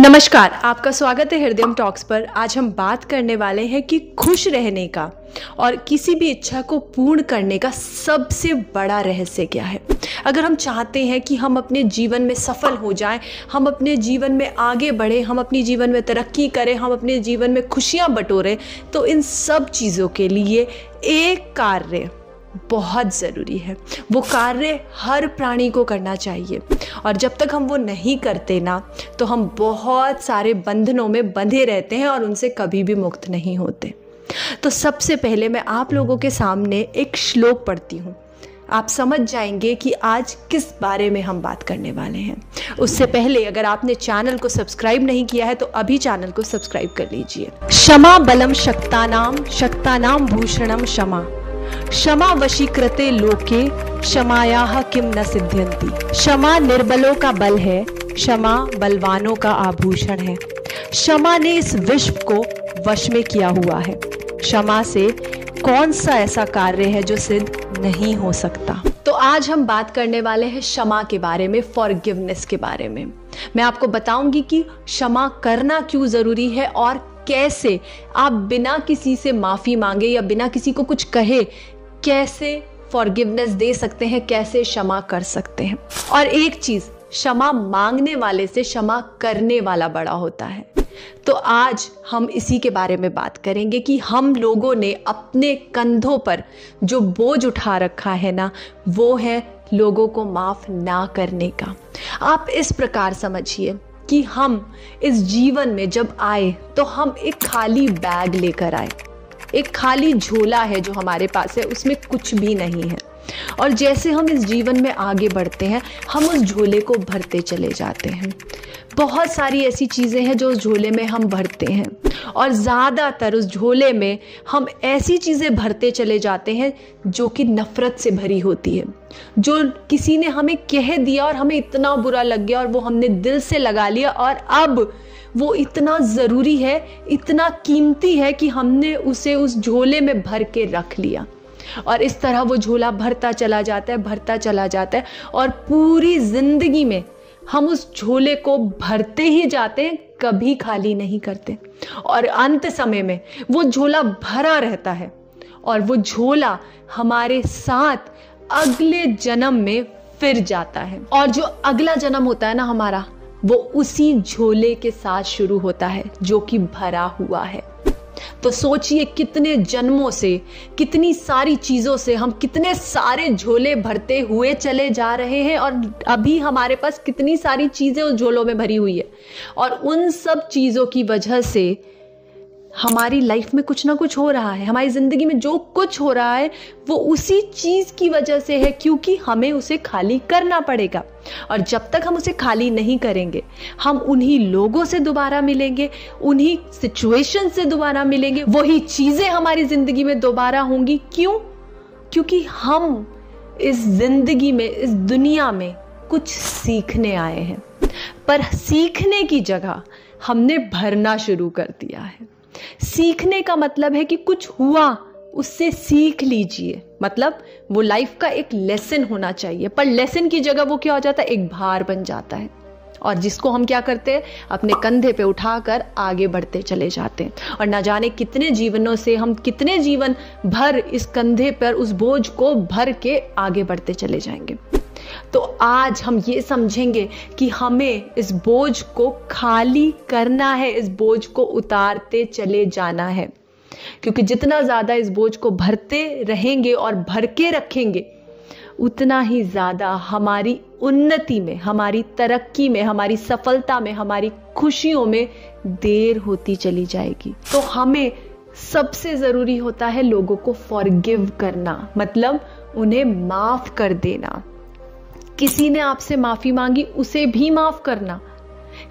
नमस्कार, आपका स्वागत है हृदयम टॉक्स पर। आज हम बात करने वाले हैं कि खुश रहने का और किसी भी इच्छा को पूर्ण करने का सबसे बड़ा रहस्य क्या है। अगर हम चाहते हैं कि हम अपने जीवन में सफल हो जाएं, हम अपने जीवन में आगे बढ़ें, हम अपने जीवन में तरक्की करें, हम अपने जीवन में खुशियां बटोरें, तो इन सब चीज़ों के लिए एक कार्य बहुत ज़रूरी है। वो कार्य हर प्राणी को करना चाहिए और जब तक हम वो नहीं करते ना, तो हम बहुत सारे बंधनों में बंधे रहते हैं और उनसे कभी भी मुक्त नहीं होते। तो सबसे पहले मैं आप लोगों के सामने एक श्लोक पढ़ती हूँ, आप समझ जाएंगे कि आज किस बारे में हम बात करने वाले हैं। उससे पहले अगर आपने चैनल को सब्सक्राइब नहीं किया है तो अभी चैनल को सब्सक्राइब कर लीजिए। क्षमा बलम शक्तानाम भूषणम क्षमा, क्षमा वशीकृते लोके क्षमायाः किम न सिद्ध्यन्ति। क्षमा निर्बलों का बल है, क्षमा बलवानों का आभूषण है। क्षमा ने इस विश्व को वश में किया हुआ है। क्षमा से कौन सा ऐसा कार्य है जो सिद्ध नहीं हो सकता। तो आज हम बात करने वाले हैं क्षमा के बारे में, फॉरगिवनेस के बारे में। मैं आपको बताऊंगी कि क्षमा करना क्यों जरूरी है और कैसे आप बिना किसी से माफी मांगे या बिना किसी को कुछ कहे कैसे फॉरगिवनेस दे सकते हैं, कैसे क्षमा कर सकते हैं। और एक चीज, क्षमा मांगने वाले से क्षमा करने वाला बड़ा होता है। तो आज हम इसी के बारे में बात करेंगे कि हम लोगों ने अपने कंधों पर जो बोझ उठा रखा है ना, वो है लोगों को माफ ना करने का। आप इस प्रकार समझिए कि हम इस जीवन में जब आए तो हम एक खाली बैग लेकर आए, एक खाली झोला है जो हमारे पास है, उसमें कुछ भी नहीं है। और जैसे हम इस जीवन में आगे बढ़ते हैं, हम उस झोले को भरते चले जाते हैं। बहुत सारी ऐसी चीज़ें हैं जो उस झोले में हम भरते हैं और ज़्यादातर उस झोले में हम ऐसी चीज़ें भरते चले जाते हैं जो कि नफ़रत से भरी होती है, जो किसी ने हमें कह दिया और हमें इतना बुरा लग गया और वो हमने दिल से लगा लिया और अब वो इतना ज़रूरी है, इतना कीमती है कि हमने उसे उस झोले में भर के रख लिया। और इस तरह वो झोला भरता चला जाता है, भरता चला जाता है और पूरी जिंदगी में हम उस झोले को भरते ही जाते हैं, कभी खाली नहीं करते। और अंत समय में वो झोला भरा रहता है और वो झोला हमारे साथ अगले जन्म में फिर जाता है। और जो अगला जन्म होता है ना हमारा, वो उसी झोले के साथ शुरू होता है जो कि भरा हुआ है। तो सोचिए कितने जन्मों से, कितनी सारी चीजों से हम कितने सारे झोले भरते हुए चले जा रहे हैं और अभी हमारे पास कितनी सारी चीजें उस झोलों में भरी हुई है। और उन सब चीजों की वजह से हमारी लाइफ में कुछ ना कुछ हो रहा है, हमारी जिंदगी में जो कुछ हो रहा है वो उसी चीज की वजह से है, क्योंकि हमें उसे खाली करना पड़ेगा। और जब तक हम उसे खाली नहीं करेंगे, हम उन्हीं लोगों से दोबारा मिलेंगे, उन्हीं सिचुएशन से दोबारा मिलेंगे, वही चीजें हमारी जिंदगी में दोबारा होंगी। क्यों? क्योंकि हम इस जिंदगी में, इस दुनिया में कुछ सीखने आए हैं, पर सीखने की जगह हमने भरना शुरू कर दिया है। सीखने का मतलब है कि कुछ हुआ, उससे सीख लीजिए, मतलब वो लाइफ का एक लेसन होना चाहिए, पर लेसन की जगह वो क्या हो जाता है, एक भार बन जाता है। और जिसको हम क्या करते हैं, अपने कंधे पे उठाकर आगे बढ़ते चले जाते हैं और ना जाने कितने जीवनों से हम कितने जीवन भर इस कंधे पर उस बोझ को भर के आगे बढ़ते चले जाएंगे। तो आज हम ये समझेंगे कि हमें इस बोझ को खाली करना है, इस बोझ को उतारते चले जाना है, क्योंकि जितना ज्यादा इस बोझ को भरते रहेंगे और भर के रखेंगे, उतना ही ज्यादा हमारी उन्नति में, हमारी तरक्की में, हमारी सफलता में, हमारी खुशियों में देर होती चली जाएगी। तो हमें सबसे जरूरी होता है लोगों को फॉरगिव करना, मतलब उन्हें माफ कर देना। किसी ने आपसे माफी मांगी, उसे भी माफ करना।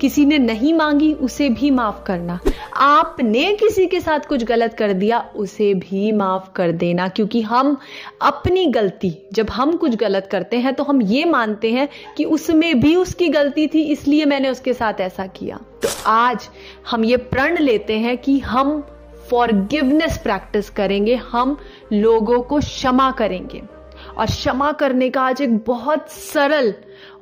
किसी ने नहीं मांगी, उसे भी माफ करना। आपने किसी के साथ कुछ गलत कर दिया, उसे भी माफ कर देना। क्योंकि हम अपनी गलती, जब हम कुछ गलत करते हैं तो हम ये मानते हैं कि उसमें भी उसकी गलती थी, इसलिए मैंने उसके साथ ऐसा किया। तो आज हम ये प्रण लेते हैं कि हम फॉरगिवनेस प्रैक्टिस करेंगे, हम लोगों को क्षमा करेंगे और क्षमा करने का आज एक बहुत सरल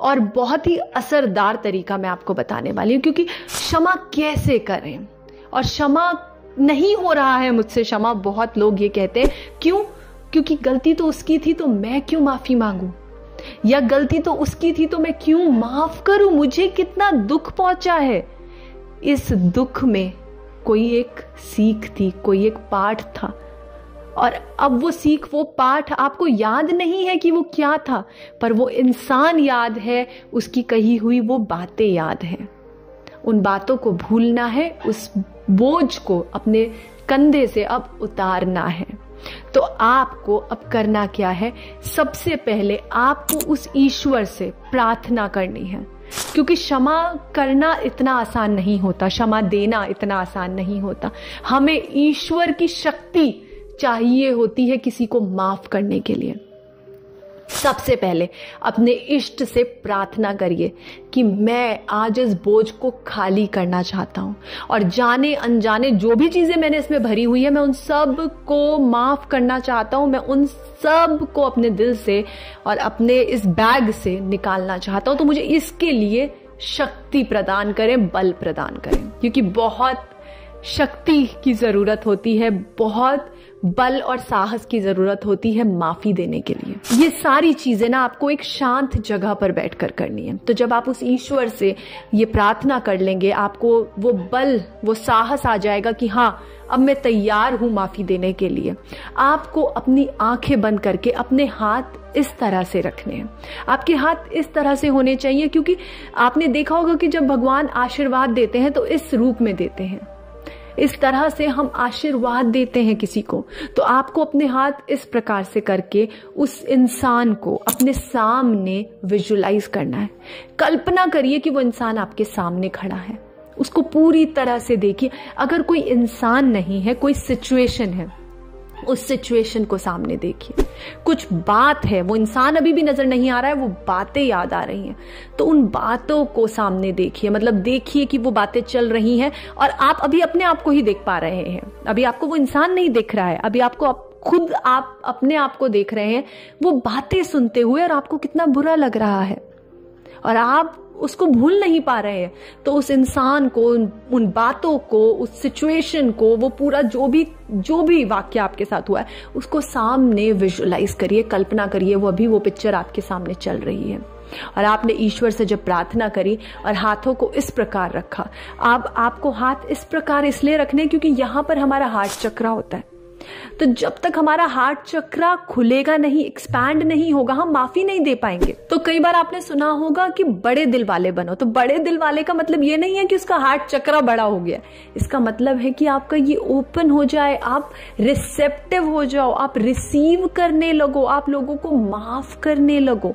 और बहुत ही असरदार तरीका मैं आपको बताने वाली हूँ, क्योंकि क्षमा कैसे करें। और क्षमा नहीं हो रहा है मुझसे क्षमा, बहुत लोग ये कहते हैं, क्यों? क्योंकि गलती तो उसकी थी तो मैं क्यों माफी मांगू, या गलती तो उसकी थी तो मैं क्यों माफ करूं, मुझे कितना दुख पहुंचा है। इस दुख में कोई एक सीख थी, कोई एक पाठ था, और अब वो सीख, वो पाठ आपको याद नहीं है कि वो क्या था, पर वो इंसान याद है, उसकी कही हुई वो बातें याद हैं। उन बातों को भूलना है, उस बोझ को अपने कंधे से अब उतारना है। तो आपको अब करना क्या है? सबसे पहले आपको उस ईश्वर से प्रार्थना करनी है, क्योंकि क्षमा करना इतना आसान नहीं होता, क्षमा देना इतना आसान नहीं होता। हमें ईश्वर की शक्ति चाहिए होती है किसी को माफ करने के लिए। सबसे पहले अपने इष्ट से प्रार्थना करिए कि मैं आज इस बोझ को खाली करना चाहता हूं, और जाने अनजाने जो भी चीजें मैंने इसमें भरी हुई है, मैं उन सब को माफ करना चाहता हूं। मैं उन सब को अपने दिल से और अपने इस बैग से निकालना चाहता हूं। तो मुझे इसके लिए शक्ति प्रदान करें, बल प्रदान करें, क्योंकि बहुत शक्ति की जरूरत होती है, बहुत बल और साहस की जरूरत होती है माफी देने के लिए। ये सारी चीजें ना आपको एक शांत जगह पर बैठकर करनी है। तो जब आप उस ईश्वर से ये प्रार्थना कर लेंगे, आपको वो बल, वो साहस आ जाएगा कि हाँ, अब मैं तैयार हूं माफी देने के लिए। आपको अपनी आंखें बंद करके अपने हाथ इस तरह से रखने हैं। आपके हाथ इस तरह से होने चाहिए, क्योंकि आपने देखा होगा कि जब भगवान आशीर्वाद देते हैं तो इस रूप में देते हैं, इस तरह से हम आशीर्वाद देते हैं किसी को। तो आपको अपने हाथ इस प्रकार से करके उस इंसान को अपने सामने विजुलाइज करना है। कल्पना करिए कि वो इंसान आपके सामने खड़ा है, उसको पूरी तरह से देखिए। अगर कोई इंसान नहीं है, कोई सिचुएशन है, उस सिचुएशन को सामने देखिए। कुछ बात है, वो इंसान अभी भी नजर नहीं आ रहा है, वो बातें याद आ रही हैं, तो उन बातों को सामने देखिए। मतलब देखिए कि वो बातें चल रही हैं और आप अभी अपने आप को ही देख पा रहे हैं। अभी आपको वो इंसान नहीं दिख रहा है, अभी आपको खुद आप अपने आप को देख रहे हैं वो बातें सुनते हुए, और आपको कितना बुरा लग रहा है और आप उसको भूल नहीं पा रहे हैं। तो उस इंसान को, उन बातों को, उस सिचुएशन को, वो पूरा जो भी वाक्य आपके साथ हुआ है, उसको सामने विजुलाइज करिए, कल्पना करिए, वो अभी वो पिक्चर आपके सामने चल रही है। और आपने ईश्वर से जब प्रार्थना करी और हाथों को इस प्रकार रखा, आपको हाथ इस प्रकार इसलिए रखने क्योंकि यहां पर हमारा हार्ट चक्र होता है। तो जब तक हमारा हार्ट चक्र खुलेगा नहीं, एक्सपैंड नहीं होगा, हम माफी नहीं दे पाएंगे। तो कई बार आपने सुना होगा कि बड़े दिल वाले बनो। तो बड़े दिल वाले का मतलब ये नहीं है कि उसका हार्ट चक्र बड़ा हो गया, इसका मतलब है कि आपका ये ओपन हो जाए, आप रिसेप्टिव हो जाओ, आप रिसीव करने लगो, आप लोगों को माफ करने लगो।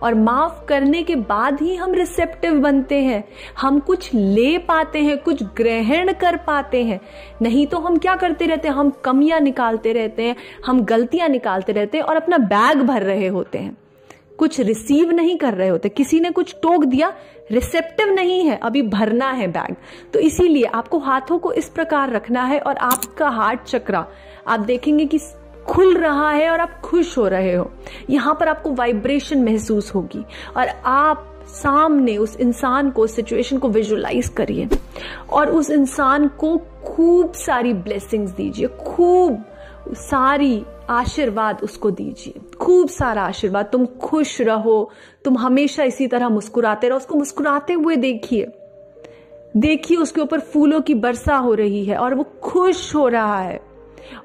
और माफ करने के बाद ही हम रिसेप्टिव बनते हैं, हम कुछ ले पाते हैं, कुछ ग्रहण कर पाते हैं। नहीं तो हम क्या करते रहते हैं, हम कमियां निकालते रहते हैं, हम गलतियां निकालते रहते हैं और अपना बैग भर रहे होते हैं, कुछ रिसीव नहीं कर रहे होते। किसी ने कुछ टोक दिया, रिसेप्टिव नहीं है, अभी भरना है बैग। तो इसीलिए आपको हाथों को इस प्रकार रखना है और आपका हार्ट चक्र आप देखेंगे कि खुल रहा है और आप खुश हो रहे हो। यहां पर आपको वाइब्रेशन महसूस होगी और आप सामने उस इंसान को, सिचुएशन को विजुलाइज करिए और उस इंसान को खूब सारी ब्लेसिंग्स दीजिए, खूब सारी आशीर्वाद उसको दीजिए, खूब सारा आशीर्वाद। तुम खुश रहो, तुम हमेशा इसी तरह मुस्कुराते रहो। उसको मुस्कुराते हुए देखिए उसके ऊपर फूलों की वर्षा हो रही है और वो खुश हो रहा है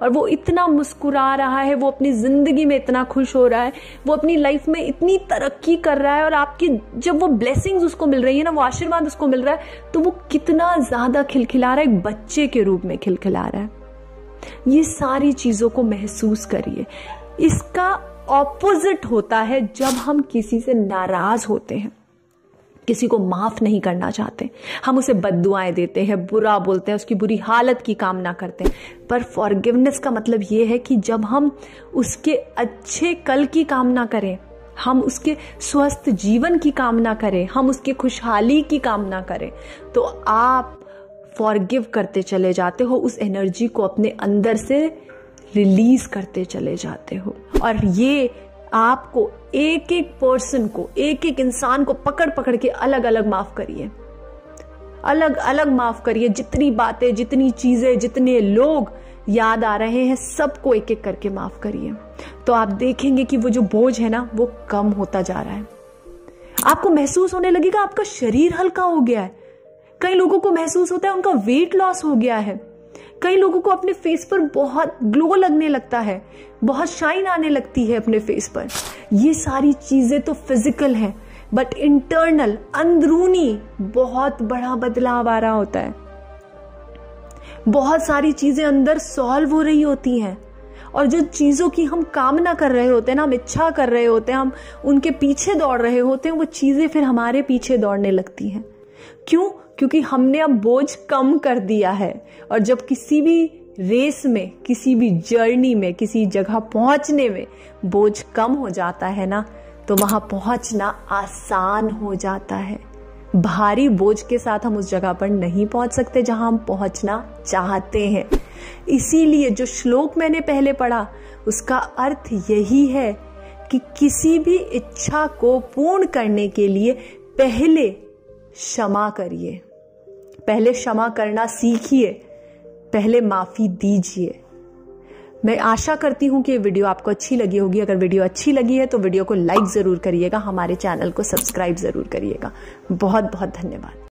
और वो इतना मुस्कुरा रहा है, वो अपनी जिंदगी में इतना खुश हो रहा है, वो अपनी लाइफ में इतनी तरक्की कर रहा है। और आपकी जब वो ब्लेसिंग्स उसको मिल रही है ना, वो आशीर्वाद उसको मिल रहा है, तो वो कितना ज्यादा खिलखिला रहा है, एक बच्चे के रूप में खिलखिला रहा है। ये सारी चीजों को महसूस करिए। इसका ऑपोजिट होता है जब हम किसी से नाराज होते हैं, किसी को माफ नहीं करना चाहते, हम उसे बद्दुआएं देते हैं, बुरा बोलते हैं, उसकी बुरी हालत की कामना करते हैं। पर फॉरगिवनेस का मतलब यह है कि जब हम उसके अच्छे कल की कामना करें, हम उसके स्वस्थ जीवन की कामना करें, हम उसके खुशहाली की कामना करें, तो आप फॉरगिव करते चले जाते हो, उस एनर्जी को अपने अंदर से रिलीज करते चले जाते हो। और ये आपको एक एक पर्सन को, एक एक इंसान को पकड़ पकड़ के अलग अलग माफ करिए, अलग अलग माफ करिए। जितनी बातें, जितनी चीजें, जितने लोग याद आ रहे हैं, सबको एक एक करके माफ करिए। तो आप देखेंगे कि वो जो बोझ है ना, वो कम होता जा रहा है। आपको महसूस होने लगेगा आपका शरीर हल्का हो गया है। कई लोगों को महसूस होता है उनका वेट लॉस हो गया है। कई लोगों को अपने फेस पर बहुत ग्लो लगने लगता है, बहुत शाइन आने लगती है अपने फेस पर। ये सारी चीजें तो फिजिकल है, बट इंटरनल, अंदरूनी बहुत बड़ा बदलाव आ रहा होता है। बहुत सारी चीजें अंदर सॉल्व हो रही होती हैं, और जो चीजों की हम कामना कर रहे होते हैं ना, हम इच्छा कर रहे होते हैं, हम उनके पीछे दौड़ रहे होते हैं, वो चीजें फिर हमारे पीछे दौड़ने लगती हैं। क्यों? क्योंकि हमने अब बोझ कम कर दिया है। और जब किसी भी रेस में, किसी भी जर्नी में, किसी जगह पहुंचने में बोझ कम हो जाता है ना, तो वहां पहुंचना आसान हो जाता है। भारी बोझ के साथ हम उस जगह पर नहीं पहुंच सकते जहां हम पहुंचना चाहते हैं। इसीलिए जो श्लोक मैंने पहले पढ़ा, उसका अर्थ यही है कि किसी भी इच्छा को पूर्ण करने के लिए पहले क्षमा करिए, पहले क्षमा करना सीखिए, पहले माफी दीजिए। मैं आशा करती हूं कि ये वीडियो आपको अच्छी लगी होगी। अगर वीडियो अच्छी लगी है तो वीडियो को लाइक जरूर करिएगा, हमारे चैनल को सब्सक्राइब जरूर करिएगा। बहुत बहुत धन्यवाद।